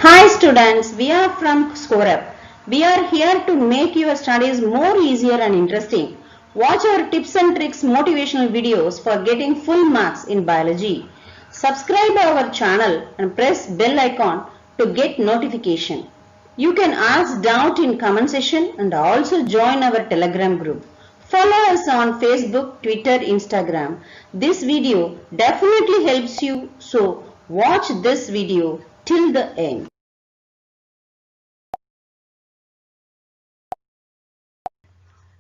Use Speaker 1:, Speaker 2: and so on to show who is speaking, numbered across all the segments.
Speaker 1: Hi students, we are from ScoreUp. We are here to make your studies more easier and interesting. Watch our tips and tricks motivational videos for getting full marks in biology. Subscribe our channel and press bell icon to get notification. You can ask doubt in comment section and also join our Telegram group. Follow us on Facebook, Twitter, Instagram. This video definitely helps you, so watch this video till the end.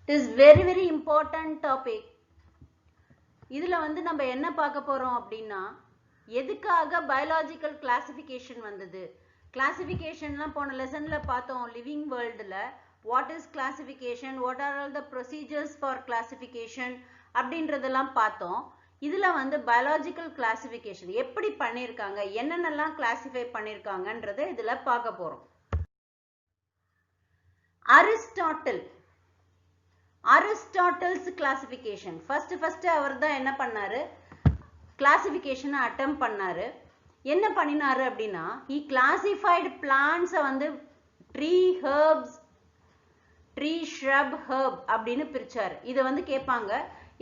Speaker 2: It is very important topic. இதுல வந்து நம்ம என்ன பார்க்க போறோம் அப்படின்னா எதுக்காக biological classification வந்தது. கிளாசிஃபிகேஷன்லாம் போன லெசன்ல பார்த்தோம். லிவிங் வேர்ல்டுல what is classification, what are all the procedures for classification அப்படின்றதெல்லாம் பார்த்தோம். இதுல வந்து பயாலஜிக்கல் கிளாசிஃபிகேஷன் எப்படி பண்ணியிருக்காங்க, என்னென்னலாம் கிளாசிஃபை பண்ணியிருக்காங்கன்றதை இதுல பார்க்க போறோம். Aristotle's classification. First அவர் தான் என்ன பண்ணாரு, கிளாசிஃபிகேஷனை அட்டெம்ப்ட் பண்ணாரு. என்ன பண்ணினாரு அப்படின்னா, he classified plants வந்து tree, herbs, tree, shrub, herb அப்படின்னு பிரிச்சாரு. இதை வந்து கேட்பாங்க.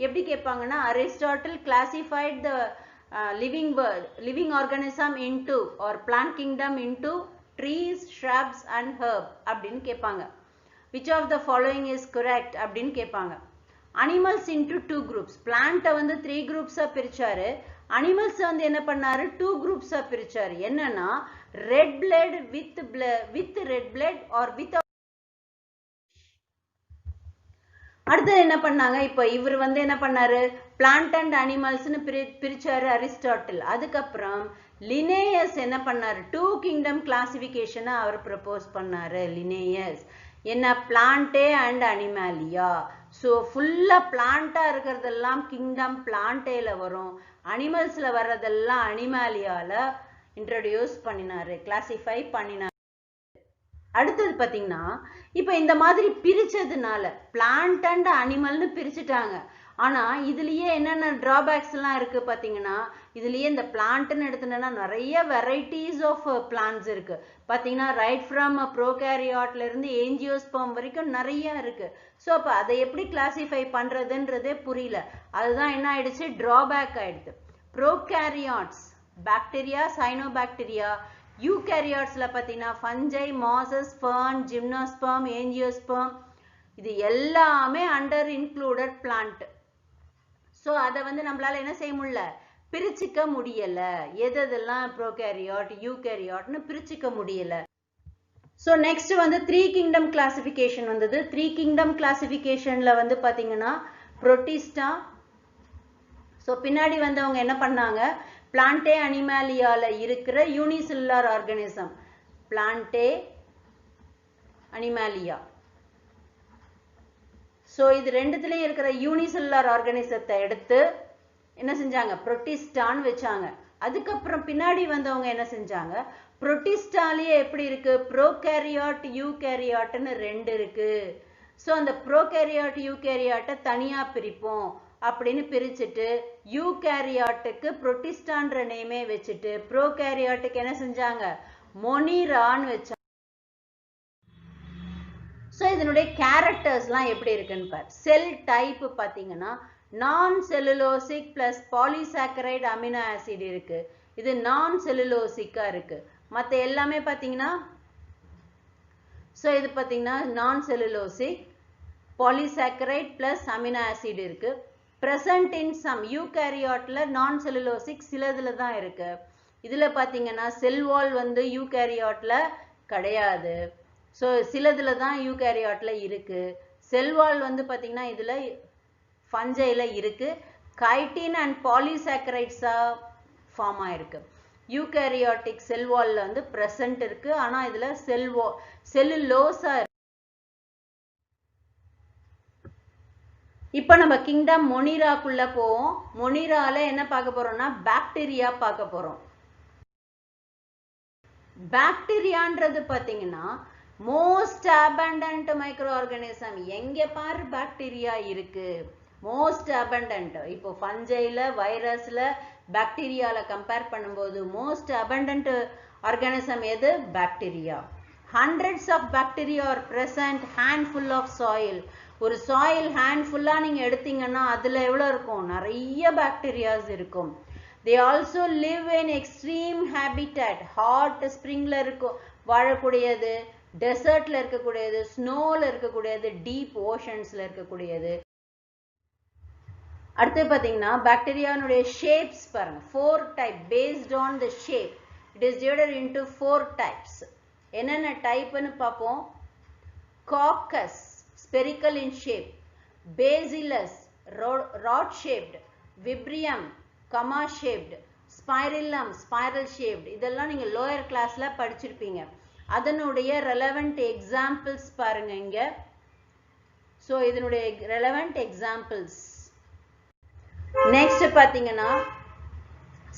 Speaker 2: எப்படி கேட்பாங்கன்னா, Aristotle classified the living organism into or plant kingdom into trees, shrubs and herb அப்படின்னு கேட்பாங்க. Which of the following is correct அப்படின்னு கேட்பாங்க. Animals into two groups. Plant வந்து 3 groups பிரிச்சாரு. Animals வந்து என்ன பண்ணாரு, 2 groups பிரிச்சாரு. என்னன்னா red blood with red blood or without. அடுத்து என்ன பண்ணாங்க, இப்போ இவர் வந்து என்ன பண்ணாரு, பிளான்ட் அண்ட் அனிமல்ஸ்னு பிரிச்சாரு அரிஸ்டாட்டில். அதுக்கப்புறம் லினேயஸ் என்ன பண்ணாரு, 2 கிங்டம் கிளாசிஃபிகேஷனை அவர் ப்ரப்போஸ் பண்ணாரு. லினேயஸ் என்ன, பிளான்டே அண்ட் அனிமாலியா. ஸோ ஃபுல்லாக பிளான்ட்டாக இருக்கிறதெல்லாம் கிங்டம் பிளான்டேல வரும், அனிமல்ஸில் வர்றதெல்லாம் அனிமாலியால இன்ட்ரடியூஸ் பண்ணினாரு, கிளாசிஃபை பண்ணினாரு. அடுத்தது பார்த்தீங்கன்னா, இப்போ இந்த மாதிரி பிரிச்சதுனால பிளான்ட் அண்ட் அனிமல்னு பிரிச்சுட்டாங்க. ஆனால் இதுலேயே என்னென்ன ட்ராபேக்ஸ் எல்லாம் இருக்கு பார்த்தீங்கன்னா, இதுலேயே இந்த பிளான்ட்னு எடுத்துனா நிறைய வெரைட்டிஸ் ஆஃப் பிளான்ட்ஸ் இருக்கு. பார்த்தீங்கன்னா ரைட் ஃப்ரம் ப்ரோகேரியாட்ல இருந்து ஏஞ்சியோஸ்பர்ம் வரைக்கும் நிறைய இருக்கு. ஸோ அப்போ அதை எப்படி கிளாசிஃபை பண்றதுன்றதே புரியல. அதுதான் என்ன ஆயிடுச்சு, டிராபேக் ஆயிடுது. Prokaryotes bacteria, cyanobacteria. யூகேரியாட்ஸ்ல பார்த்தீங்கன்னா ஃபஞ்சை, மாசஸ், ஃபர்ன், ஜிம்னோஸ்பர்ம், ஏஞ்சியோஸ்பர்ம், இது எல்லாமே அண்டர் இன்க்ளூடட் பிளான்ட். ஸோ அதை வந்து நம்மளால என்ன செய்ய முடியல, பிரிச்சுக்க முடியல. எதெல்லாம் ப்ரோகேரியாட், யூகேரியாட்னு பிரிச்சுக்க முடியல. ஸோ நெக்ஸ்ட் வந்து 3 கிங்டம் கிளாசிஃபிகேஷன் வந்தது. 3 கிங்டம் கிளாசிஃபிகேஷன்ல வந்து பார்த்தீங்கன்னா புரோட்டிஸ்டா. ஸோ பின்னாடி வந்து அவங்க என்ன பண்ணாங்க, பிளான்டே அனிமாலியால இருக்கிற unicellular organism, Plantae Animalia. So இது ரெண்டுத்துலயும் இருக்கிற யூனிசெல்லுலார் ஆர்கானிசத்தை எடுத்து என்ன செஞ்சாங்க, புரோட்டிஸ்டான்னு வச்சாங்க. அதுக்கப்புறம் பின்னாடி வந்தவங்க என்ன செஞ்சாங்க, புரோட்டிஸ்டாலேயே எப்படி இருக்கு, ப்ரோகேரியாட், யூகேரியாட்னு 2 இருக்கு. ஸோ அந்த ப்ரோகேரியாட் யூகேரியாட்டை தனியா பிரிப்போம் அப்படின்னு பிரிச்சுட்டு யூகேரியாட்டுக்கு புரோட்டிஸ்டான்ற நேமே வச்சுட்டு ப்ரோகேரியாட்டுக்கு என்ன செஞ்சாங்க, மொனிரான்னு வச்சாங்க. ஸோ இதனுடைய கேரக்டர்ஸ்லாம் எப்படி இருக்குன்னு பாரு. செல் டைப் பார்த்தீங்கன்னா நான் cellulosic plus polysaccharide amino acid இருக்கு. இது நான் செல்லுலோசிக்கா இருக்கு. மற்ற எல்லாமே பார்த்தீங்கன்னா, ஸோ இது பார்த்தீங்கன்னா நான் cellulosic, polysaccharide plus amino acid இருக்கு. பிரசன்ட் இன் சம் யூகேரியாட்ல நான் செல்லுலோசிக் சிலதுல தான் இருக்கு. இதுல பார்த்தீங்கன்னா செல் வால் வந்து யூகேரியாட்ல கிடையாது. ஸோ சிலதுல தான் யூகேரியாட்ல இருக்கு. செல் வால் வந்து பார்த்தீங்கன்னா இதுல ஃபஞ்சைல இருக்கு. கைட்டின் அண்ட் பாலிசாக்கரைட்ஸா ஃபார்ம் ஆயிருக்கு. யூகேரியாட்டிக் செல் வால்ல வந்து பிரசன்ட் இருக்கு, ஆனா இதுல செல்லுலோஸா இருக்கு. இப்போ நம்ம கிங்டம் மொனிராக்குள்ள போவோம். மொனிரால என்ன பார்க்க போறோம்னா பாக்டீரியா பார்க்க போறோம். பாக்டீரியான்றது பார்த்தீங்கன்னா மோஸ்ட் அபண்டன்ட் மைக்ரோ ஆர்கானிசம். எங்க பாரு பாக்டீரியா இருக்கு, மோஸ்ட் அபண்டன்ட். இப்போ ஃபஞ்சைல, வைரஸ்ல, பாக்டீரியால கம்பேர் பண்ணும்போது மோஸ்ட் அபண்டன்ட் organism எது? Bacteria. Hundreds of bacteria are present handful of soil. ஒரு soil handfull நீங்க எடுத்தீங்கன்னா அதுல எவ்வளவு இருக்கும்? நிறைய bacterias இருக்கும். They also live in extreme habitat. Hot springல இருக்கும் வாழக்கூடியது, desertல இருக்கக்கூடியது, snowல இருக்கக்கூடியது, deep oceansல இருக்கக்கூடியது. அடுத்து பாத்தீங்கன்னா பாக்டீரியானுடைய shapes பாருங்க. 4 type based on the shape. It is divided into 4 types. என்னென்ன டைப்னு பார்ப்போம். Coccus, spherical in shape. Bacillus, rod shaped. Vibrio, comma shaped. Spirillum, spiral shaped. இதெல்லாம் நீங்க lower classல படிச்சிருப்பீங்க. அதனுடைய relevant examples பாருங்க இங்க. So இதனுடைய relevant examples. Next பாத்தீங்கன்னா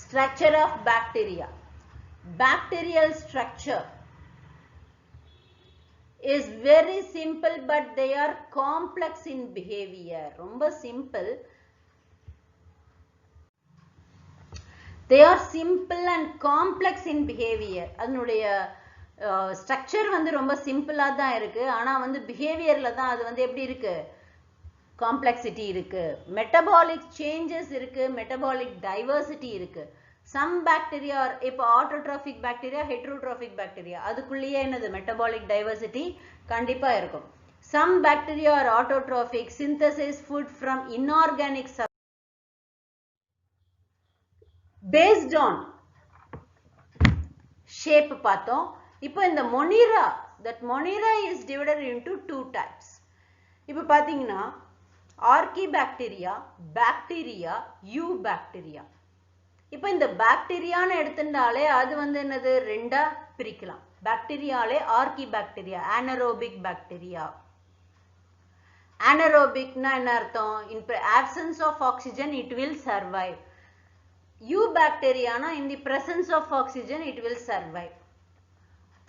Speaker 2: structure of bacteria. Bacterial structure is very simple but they are complex in behavior. ரொம்ப simple. They are simple and complex in behavior. அதனுடைய structure வந்து ரொம்ப சிம்பிளா தான் இருக்கு. ஆனா வந்து behaviorல தான் அது வந்து எப்படி இருக்கு? Complexity இருக்கு. Metabolic changes இருக்கு. Metabolic diversity இருக்கு. Some bacteria are இப்போ autotrophic bacteria, heterotrophic bacteria. அதுக்குள்ளேயே என்னது? Metabolic diversity கண்டிப்பா இருக்கும். Some bacteria are autotrophic, synthesize food from inorganic substances. Based on shape பார்த்தோம். இப்போ இந்த Monera, that Monera is divided into 2 types. இப்போ பாத்தீங்கன்னா Archaebacteria, bacteria, eubacteria. இப்போ இந்த பாக்டீரியான்னு எடுத்துட்டாலே அது வந்து என்னது? ரெண்டா பிரிக்கலாம். பாக்டீரியாலே Archaebacteria, anaerobic bacteria. Anaerobicனா என்ன அர்த்தம்? In absence of oxygen it will survive. Eubacteriana, in the presence of oxygen it will survive.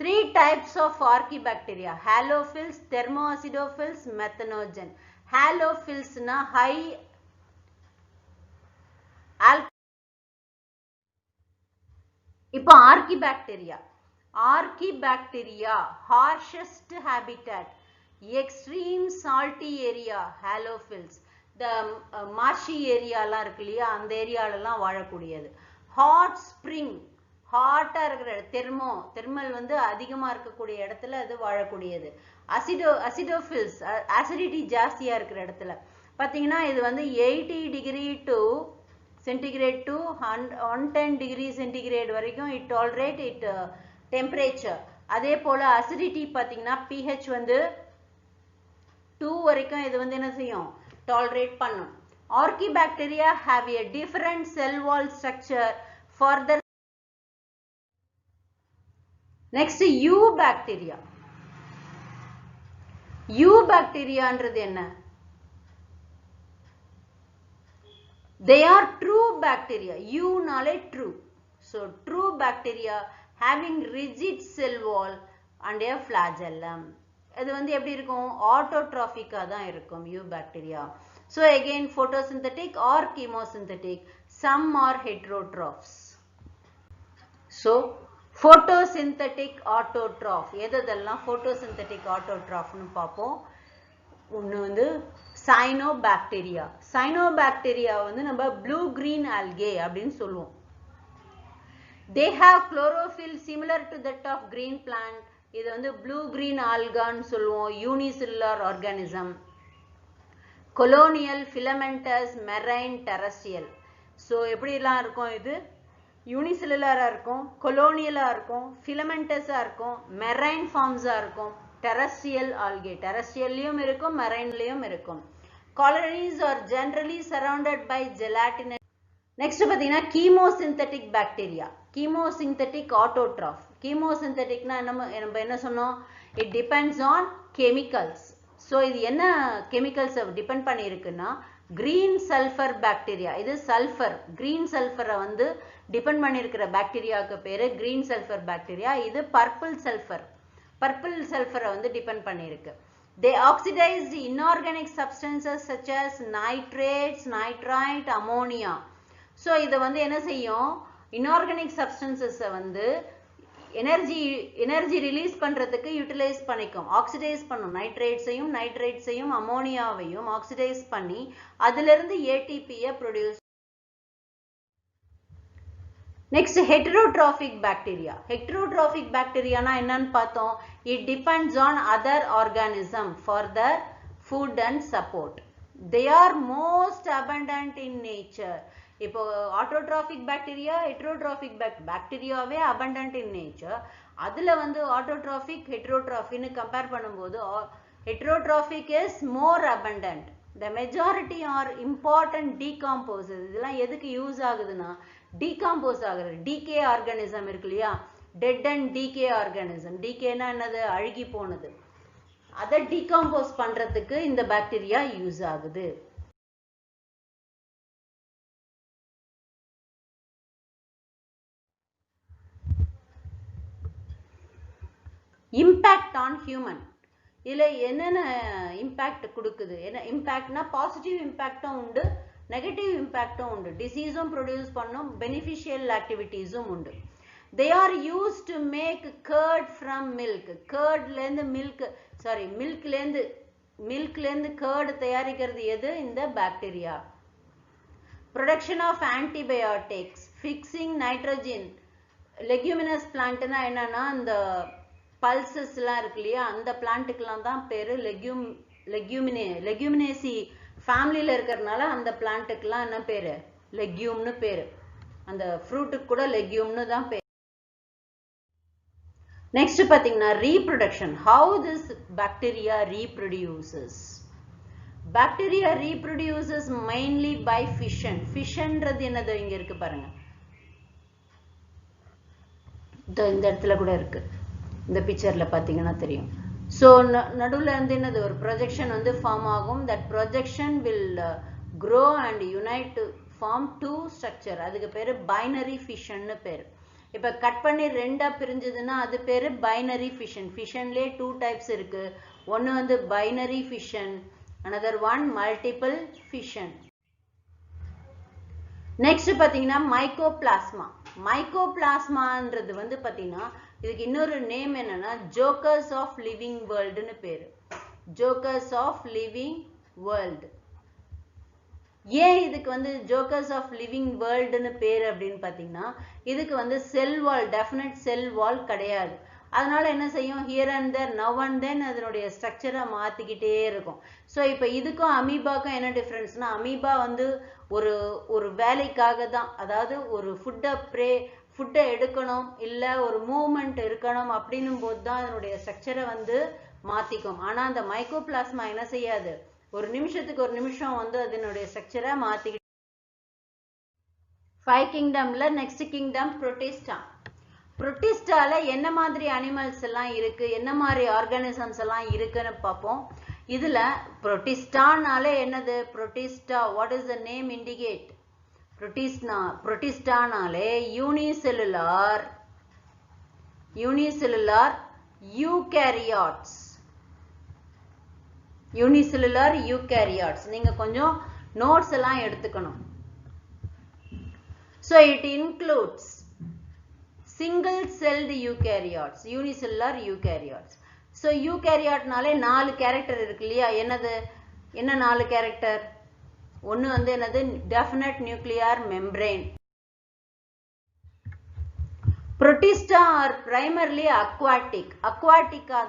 Speaker 2: 3 types of Archaebacteria: halophils, thermoacidophils, methanogen. Halophils na high இப்போ Archaebacteria. Archaebacteria, harshest habitat, extreme salty area, halophils. The marshy area எல்லாம் இருக்கு இல்லையா, அந்த ஏரியாலெல்லாம் வாழக்கூடியது. Hot spring, ஹாட்டா இருக்கிற thermal வந்து அதிகமா இருக்கக்கூடிய இடத்துல அது வாழக்கூடியது. அசிடோஃபில்ஸ், அசிடிட்டி ஜாஸ்தியா இருக்கிற இடத்துல பாத்தீங்கன்னா இது வந்து 80 degree to centigrade to 110 degree centigrade வரைக்கும் it tolerate it temperature. அதே போல அசிடிட்டி பாத்தீங்கன்னா pH வந்து 2 வரைக்கும் இது வந்து என்ன செய்யும்? Tolerate பண்ணும். Archaebacteria have a different cell wall structure for the. Next, eubacteria. Eubacteriaன்றது என்ன? They are true bacteria. Eu நாலே true. So true bacteria having rigid cell wall and a flagellum. இது வந்து எப்படி இருக்கும்? ஆட்டோட்ராபிக்கா தான் இருக்கும் eubacteria. So again photosynthetic or chemosynthetic. Some are heterotrophs. So photosynthetic autotroph. எதெல்லாம் photosynthetic autotroph னு பாப்போம். ஒன்னு வந்து cyanobacteria. Cyanobacteria வந்து நம்ம blue green algae அப்படினு சொல்லுவோம். They have chlorophyll similar to that of green plant. இது வந்து blue green alga னு சொல்லுவோம். Unicellular organism. Colonial, filamentous, marine, terrestrial. So எப்படி எல்லாம் இருக்கும்? இது unicellular இருக்கும், colonial இருக்கும், filamentous இருக்கும், marine forms இருக்கும், terrestrial algae. Terrestrial லியும் இருக்கும், marine லியும் இருக்கும். Colonies are generally surrounded by gelatinous. Next பாத்தீங்கன்னா chemosynthetic bacteria. Chemosynthetic autotroph. Chemosynthetic னா நம்ம என்ன சொன்னோம்? It depends on chemicals. So இது என்ன chemicals depend பண்ணி இருக்குன்னா green sulfur bacteria. இது sulfur, green sulfur வந்து depend பண்ணி இருக்கிற பாக்டீரியாக்கு பேரு green sulfur bacteria. இது purple sulfur. Purple sulfur வந்து depend பண்ணி இருக்கு. They oxidize the inorganic substances such as nitrates, nitrite, ammonia. So இது வந்து என்ன செய்யும்? Inorganic substances வந்து எனர்ஜி ரிலீஸ் பண்றதுக்கு யூட்டிலைஸ் பண்ணிக்கும், ஆக்சிடைஸ் பண்ணும். நைட்ரேட்ஸையும் அமோனியாவையும் ஆக்சிடைஸ் பண்ணி அதுல இருந்து ஏடிபியை produce. Next heterotrophic bacteria. Heterotrophic பாக்டீரியானா என்னன்னு பார்த்தோம். It depends on other organism for their food and support. They are most abundant in nature. இப்போ ஆட்டோட்ராபிக் பாக்டீரியா, ஹெட்ரோட்ராபிக் பாக்டீரியாவே abundant in nature. அதுல வந்து ஆட்டோட்ராபிக் ஹெட்ரோட்ராபிக்னு கம்பேர் பண்ணும்போது heterotrophic is more abundant. The majority are important decomposers. இதெல்லாம் எதுக்கு use ஆகுதுன்னா decompose ஆகுது. decay organism இருக்கு இல்லையா, dead and decay organism. decayனா என்னது, அழுகி போனது. அதை decompose பண்றதுக்கு இந்த பாக்டீரியா யூஸ் ஆகுது. Impact on human. இதுல என்னென்ன இம்பாக்ட் கொடுக்குது, என்ன இம்பாக்ட்னா பாசிட்டிவ் இம்பாக்டும் உண்டு, நெகட்டிவ் இம்பாக்டும் உண்டு. டிசீஸும் ப்ரொடியூஸ் பண்ணும், பெனிஃபிஷியல் ஆக்டிவிட்டீஸும் உண்டு. They are use to make curd from milk. கர்ட்லேருந்து மில்க்லேருந்து கர்டு தயாரிக்கிறது எது, இந்த bacteria. Production of antibiotics, fixing nitrogen. Leguminous பிளான்ட்னா என்னன்னா இந்த பல்சஸ் எல்லாம் இருக்கு இல்லையா, அந்த பிளான்ட்டுக்கெல்லாம் தான் பேரு லெக்யூமினேசி ஃபேமிலியில இருக்கிறதுனால அந்த பிளான்ட்டுக்கெல்லாம் என்ன பேரு, லெக்யூம்னு பேரு. அந்த ஃப்ரூட்டுக்கு கூட லெக்யூம்னு தான் பேரு. நெக்ஸ்ட் பாத்தீங்கன்னா reproduction. How this bacteria reproduces. Bacteria reproduces mainly by fission. ஃபிஷன்றது என்னது இங்க இருக்கு பாருங்க, இந்த இடத்துல கூட இருக்கு, இந்த பிக்சர்ல பாத்தீங்கன்னா தெரியும். ஸோ நடுவில் இருந்து என்னது, ஒரு ப்ரொஜெக்ஷன் வந்து ஃபார்ம் ஆகும். That projection will grow and unite to form two structure. அதுக்கு பேரு பைனரி ஃபிஷன்னு பேரு. இப்போ கட் பண்ணி ரெண்டா பிரிஞ்சதுன்னா அது பேரு பைனரி ஃபிஷன். ஃபிஷன்லேயே 2 டைப்ஸ் இருக்கு. ஒன்று வந்து binary fission, another one multiple fission. Next பாத்தீங்கன்னா மைக்கோபிளாஸ்மா. மைக்கோபிளாஸ்மான்றது வந்து பாத்தீங்கன்னா இதுக்கு இன்னொரு நேம் என்னன்னா ஜோக்கர்ஸ் ஆஃப் லிவிங் வேர்ல்டுன்னு பேரு. Jokers of living world. ஏன் இதுக்கு வந்து ஜோக்கர்ஸ் ஆஃப் லிவிங் வேர்ல்டுன்னு பேரு அப்படின்னு பாத்தீங்கன்னா இதுக்கு வந்து செல் வால், டெஃபினட் செல் வால் கிடையாது. அதனால என்ன செய்யும், here and there, now and then அதனுடைய ஸ்ட்ரக்சரை மாத்திக்கிட்டே இருக்கும். ஸோ இப்போ இதுக்கும் அமீபாக்கும் என்ன டிஃபரன்ஸ்னா, அமீபா வந்து ஒரு வேலைக்காக தான், அதாவது ஒரு ஃபுட்டை எடுக்கணும், இல்லை ஒரு மூவ்மெண்ட் இருக்கணும் அப்படின்னும் போது தான் அதனுடைய ஸ்ட்ரக்சரை வந்து மாத்திக்கும். ஆனா அந்த மைக்கோபிளாஸ்மா என்ன செய்யாது, ஒரு நிமிஷத்துக்கு ஒரு நிமிஷம் வந்து அதனுடைய ஸ்ட்ரக்சரை மாத்திக்கிட்டு. 5 கிங்டம்ல நெக்ஸ்ட் கிங்டம் புரோட்டிஸ்டா. புரோட்டிஸ்டால என்ன மாதிரி அனிமல்ஸ் எல்லாம் இருக்கு, என்ன மாதிரி ஆர்கானிசம்ஸ் எல்லாம் இருக்குன்னு பார்ப்போம். இதுல புரோட்டிஸ்டானால என்னது, protista, what is the name indicate, புரோட்டிஸ்டானாலே யூனிசெல்லுலார் யூகேரியாட்ஸ். Unicellular eukaryotes. நீங்க கொஞ்சம் நோட்ஸ் எல்லாம் எடுத்துக்கணும். So it includes single celled eukaryotes, unicellular eukaryotes. So eukaryoteனாலே 4 character இருக்கு இல்லையா, என்ன 4 கேரக்டர், ஒன்னு வந்து என்னது, definite nuclear membrane. Protista are primarily aquatic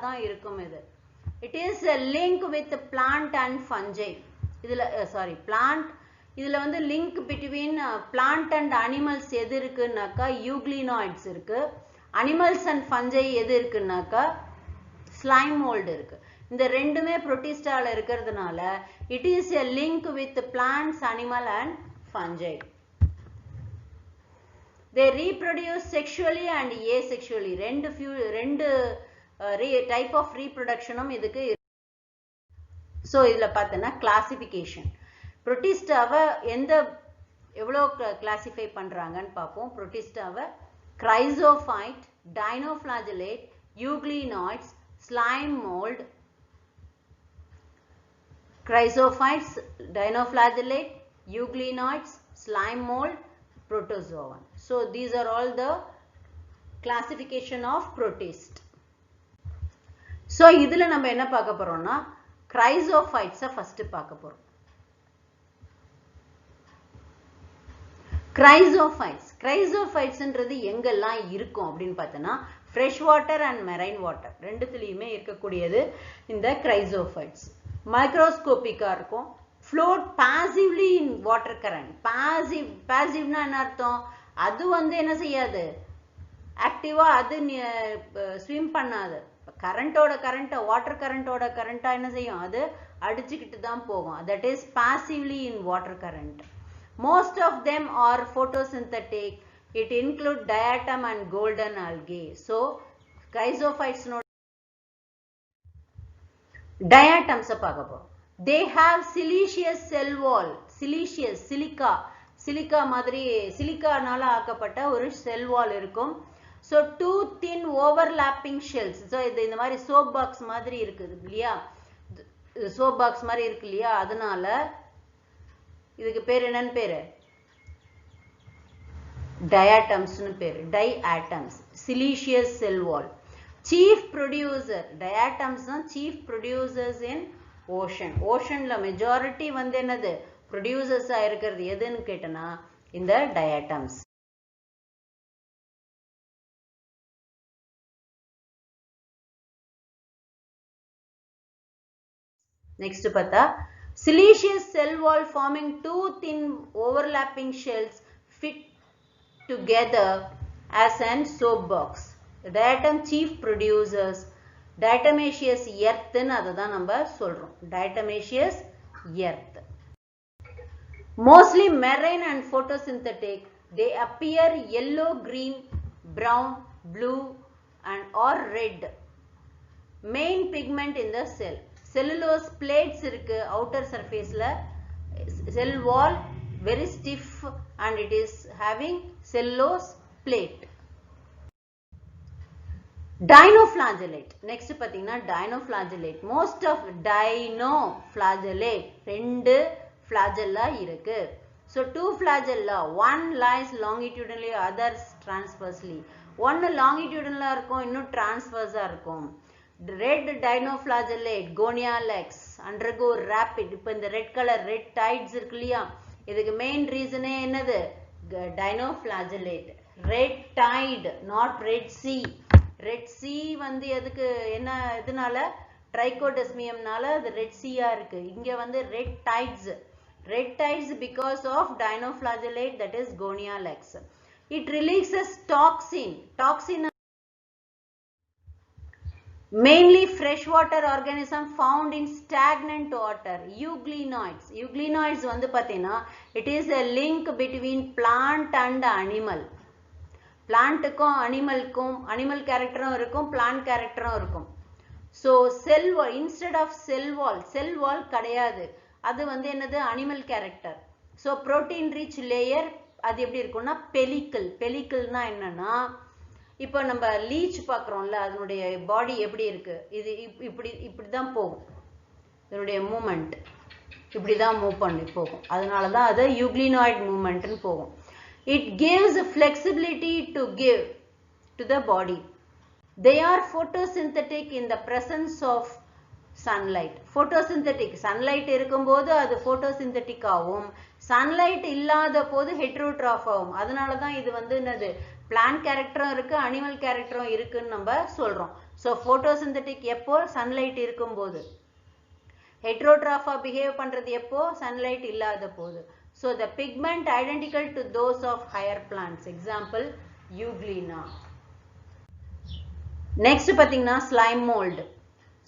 Speaker 2: தான் இருக்கும் இது. It is a link with plant and fungi. இதுல வந்து link between plant and animals எது இருக்குன்னாக்கா யூக்ளினாய்ட்ஸ் இருக்கு. அனிமல்ஸ் அண்ட் ஃபஞ்சை எது இருக்குன்னாக்கா ஸ்லைம் மோல்டு இருக்கு. இந்த ரெண்டுமே புரோட்டிஸ்டால இருக்கிறதுனால it is a link with plants, animal and ஃபஞ்சை. They reproduce sexually and asexually. ரெண்டு டைப் ஆஃப் ரீப்ரொடக்ஷனும் இதுக்கு. ஸோ இதுல பார்த்தோன்னா கிளாசிபிகேஷன். புரோட்டிஸ்டாவை எவ்வளோ கிளாசிஃபை பண்றாங்கன்னு பார்ப்போம். புரோட்டிஸ்டாவை chrysophyte, dinoflagellate, euglenoids, slime mould, chrysophytes, dinoflagellate, euglenoids, slime mold, protozoan. So these are all the classification of protist. So இதில் நம்ம என்ன பார்க்க போறோம்னா கிரைசோஃபைட்ஸை ஃபர்ஸ்ட் பார்க்க போறோம். கிரைசோஃபைட்ஸ்ன்றது எங்கெல்லாம் இருக்கும் அப்படின்னு பார்த்தோன்னா fresh water and marine water ரெண்டுத்துலேயுமே இருக்கக்கூடியது இந்த கிரைசோஃபைட்ஸ். மைக்ரோஸ்கோபிக்காக இருக்கும். Float passively in water current. பாசிவ்னா என்ன அர்த்தம்? அது வந்து என்ன செய்யாது, ஆக்டிவா அது ஸ்விம் பண்ணாது. வாட்டர் கரண்டோட கரண்டா என்ன செய்யும், அது அடிச்சுக்கிட்டு தான் போகும். That is passively in water current. Most of them are photosynthetic. It include diatom and golden algae. So chrysophytes no diatoms பார்க்க போறோம். They have siliceous cell wall. silica மாதிரி சிலிக்கானால ஆக்கப்பட்ட ஒரு செல் வால் இருக்கும். So two thin overlapping shells. So இந்த மாதிரி soap box மாதிரி இருக்குது இல்லையா, soap box மாதிரி இருக்கு இல்லையா, அதனால இதுக்கு பேர் என்னன்னு பேரு, diatoms பேரு. diatoms, siliceous cell wall. Chief producer, diatoms தான் chief producers in ocean. oceanல majority வந்து என்னது producers இருக்கிறது எதுன்னு கேட்டனா இந்த diatoms. Next பார்த்தா siliceous cell wall forming two thin overlapping shells fit together as an soap box. Diatom chief producers. Diatomaceous earth ன்னு அதுதான் நம்ம சொல்றோம். Diatomaceous earth. Mostly marine and photosynthetic. They appear yellow, green, brown, blue and or red. Main pigment in the cell. Cellulose plates இருக்கு outer surfaceல. Cell wall very stiff and it is having cellulose plate. Dinoflagellate. Next பார்த்தீங்கன்னா dinoflagellate. Most of dinoflagellate ரெண்டு flagella இருக்கு. So two flagella, one lies longitudinally, others transversely. one longitudinal இருக்கும், இன்னும் transverse இருக்கும். Red dinoflagellate gonialex undergo rapid. இப்போ இந்த red color red tides இருக்கு இல்லையா, இதுக்கு மெயின் ரீசனே என்னது, dinoflagellate. red tide not red sea. red sea வந்து எதுக்கு என்ன இதனால ட்ரைகோடெஸ்மியம்னால அது ரெட் சீயா இருக்கு. இங்க வந்து red tides because of dinoflagellate, that is gonialex. It releases toxin mainly freshwater organism found in stagnant water. Euglenoids வந்து பார்த்தீங்கன்னா it is a link between plant and animal. பிளான்ட்டுக்கும் அனிமலுக்கும் அனிமல் கேரக்டரும் இருக்கும், பிளான்ட் கேரக்டரும் இருக்கும். So cell wall instead of cell wall கிடையாது, அது வந்து என்னது animal character. So protein rich layer அது எப்படி இருக்கும்னா பெலிக்கிள்னா என்னன்னா, இப்போ நம்ம லீச் பார்க்குறோம்ல, அதனுடைய பாடி எப்படி இருக்கு, இது இப்படிதான் போகும், இதனுடைய மூமெண்ட் இப்படிதான் மூவ் பண்ணி போகும், அதனால தான் அது யூக்ளினாய்ட் மூமெண்ட்னு போகும். It gives flexibility to give to the body. They are photosynthetic in the presence of sunlight. Photosynthetic, sunlight இருக்கும்போது அது photosynthetic ஆகும், sunlight இல்லாத போது heterotroph ஆகும். அதனால தான் இது வந்து என்னது plant கேரக்டரும் இருக்கு, அனிமல் கேரக்டரும் இருக்குன்னு நம்ம சொல்றோம். ஸோ photosynthetic எப்போ, sunlight இருக்கும்போது. heterotroph பிஹேவ் பண்றது எப்போ, sunlight இல்லாத போது. So the pigment identical to those of higher plants. Example, Euglena. Next பார்த்தீங்கன்னா slime mold.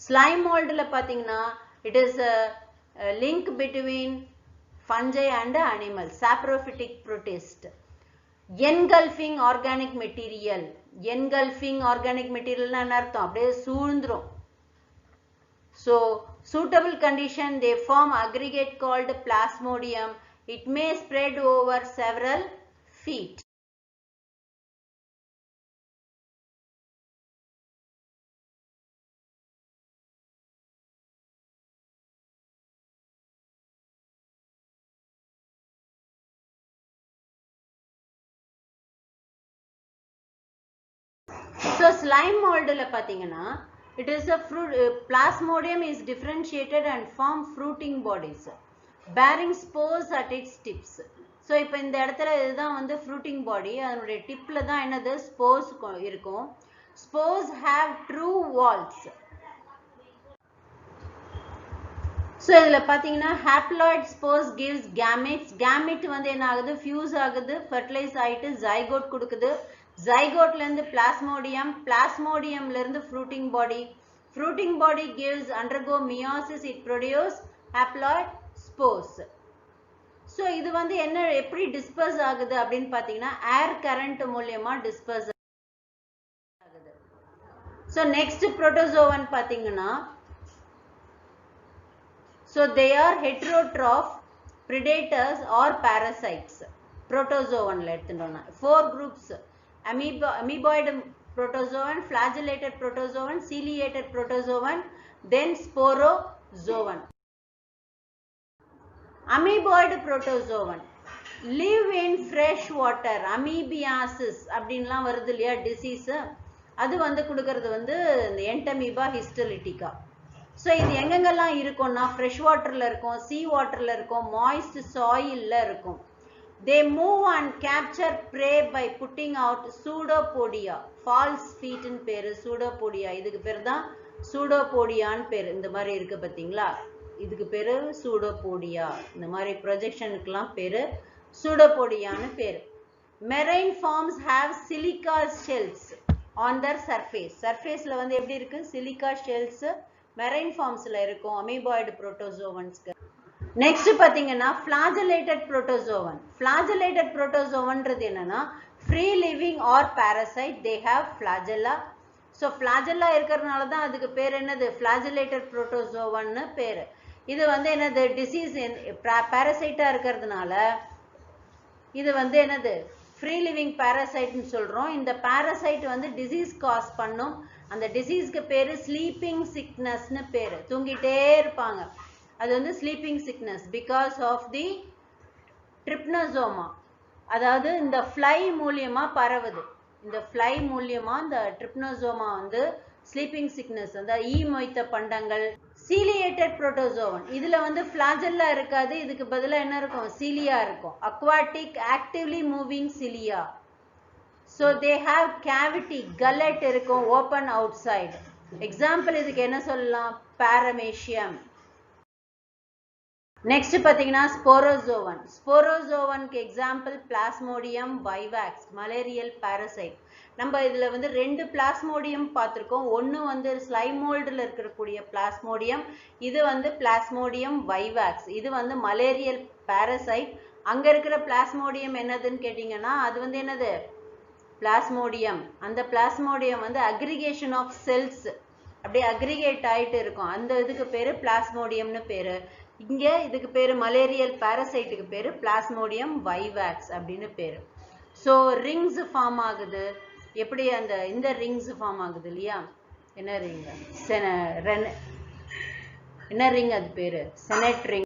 Speaker 2: Slime moldல பார்த்தீங்கன்னா it is a link between fungi and animals. Saprophytic protist. Engulfing organic material. Engulfing organic material னா என்ன அர்த்தம், அப்படியே சூழ்ந்துரும். So suitable condition they form aggregate called plasmodium. It may spread over several feet. So slime mold la pathina, it is a fruit, plasmodium is differentiated and form fruiting bodies bearing spores at its tips. So இப்போ இந்த இடத்துல இதுதான் வந்து fruiting body, அதனுடைய tipல தான் என்னது spores இருக்கும். Spores have true walls. So இதுல பாத்தீங்கன்னா haploid spores gives gametes. Gamete வந்து என்ன ஆகுது, fuse ஆகுது, fertilize ஆயிட்டு zygote கொடுக்குது. Zygote ல இருந்து plasmodium, plasmodium ல இருந்து fruiting body. Fruiting body gives undergo meiosis, it produce haploid spores. So இது வந்து என்ன எப்படி disperse ஆகுது அப்படினு பாத்தீங்கன்னா air current மூலமா disperse ஆகுது. So next protozoan பாத்தீங்கன்னா, so they are heterotroph predators or parasites. Protozoan ல எடுத்துட்டோம்னா 4 groups: amoeboid protozoan, flagellated protozoan, ciliated protozoan, then sporozoan. Amoeboid protozoan live in fresh water. Amoebiasis அப்படின்லாம் வருது இல்லையா disease, அது வந்து கொடுக்கிறது வந்து Entamoeba histolytica. So இது எங்கெங்கெல்லாம் இருக்கும்னா fresh waterல இருக்கும், sea waterல இருக்கும், moist soilல இருக்கும். They move and capture prey by putting out pseudopodia. False feet ன்னு பேரு pseudopodia. இதுக்கு பேரு தான் pseudopodia ன்னு பேரு. இந்த மாதிரி இருக்கு பாத்தீங்களா, இதுக்கு பேரு pseudopodia. இந்த மாதிரி ப்ரொஜெக்ஷனுக்குலாம் பேரு pseudopodia ன்னு பேரு. Marine forms have silica shells on their surface. Surfaceல வந்து எப்படி இருக்கு, silica shells marine formsல இருக்கும் amoeboid protozoans. Next பாத்தீங்கன்னா flagellated protozoan. Flagellated protozoanன்றது என்னன்னா free living or parasite, they have flagella. So flagella இருக்கிறதுனால தான் அதுக்கு பேர் என்னது flagellated protozoan ன்னு பேரு. இது வந்து என்னது disease parasite இருக்கிறதுனால இது வந்து என்னது free living parasite ன்னு சொல்றோம். இந்த parasite வந்து disease cause பண்ணும். அந்த டிசீஸ்க்கு பேரு sleeping sickness ன்னு பேரு. தூங்கிட்டே இருப்பாங்க, அது வந்து sleeping sickness because of the trypanosoma. அதாவது இந்த fly மூலியமா பரவுது. இந்த fly மூலியமா இந்த trypanosoma வந்து sleeping sickness, அந்த ஈ மொய்த்த பண்டங்கள். Ciliated protozoan, இதுல வந்து flagella இருக்காது, இதுக்கு பதிலா என்ன இருக்கும், cilia இருக்கும். Aquatic actively moving cilia. So they have cavity, gullet இருக்கும், open outside. Example இதுக்கு என்ன சொல்லலாம், paramecium. Next பாத்தீங்கன்னா sporozoan. Sporozoanக்கு example plasmodium vivax, malarial parasite. நம்ம இதுல வந்து ரெண்டு plasmodium பார்த்திருக்கோம். ஒன்னு வந்து slime moldல இருக்கக்கூடிய plasmodium, இது வந்து plasmodium vivax. இது வந்து malarial parasite. அங்க இருக்கிற plasmodium என்னதுன்னு கேட்டிங்கன்னா அது வந்து என்னது plasmodium. அந்த plasmodium வந்து aggregation of cells, அப்படியே aggregate ஆயிட்டு இருக்கும், அந்த இதுக்கு பேரு plasmodium னு பேரு. இங்க இதுக்கு பேரு malarial parasiteக்கு பேரு plasmodium vivax அப்படின்னு பேரு. So rings form ஆகுது. எப்படி அந்த இந்த rings form ஆகுது இல்லையா, என்ன ring, என்ன ring அது பேரு, senet ring.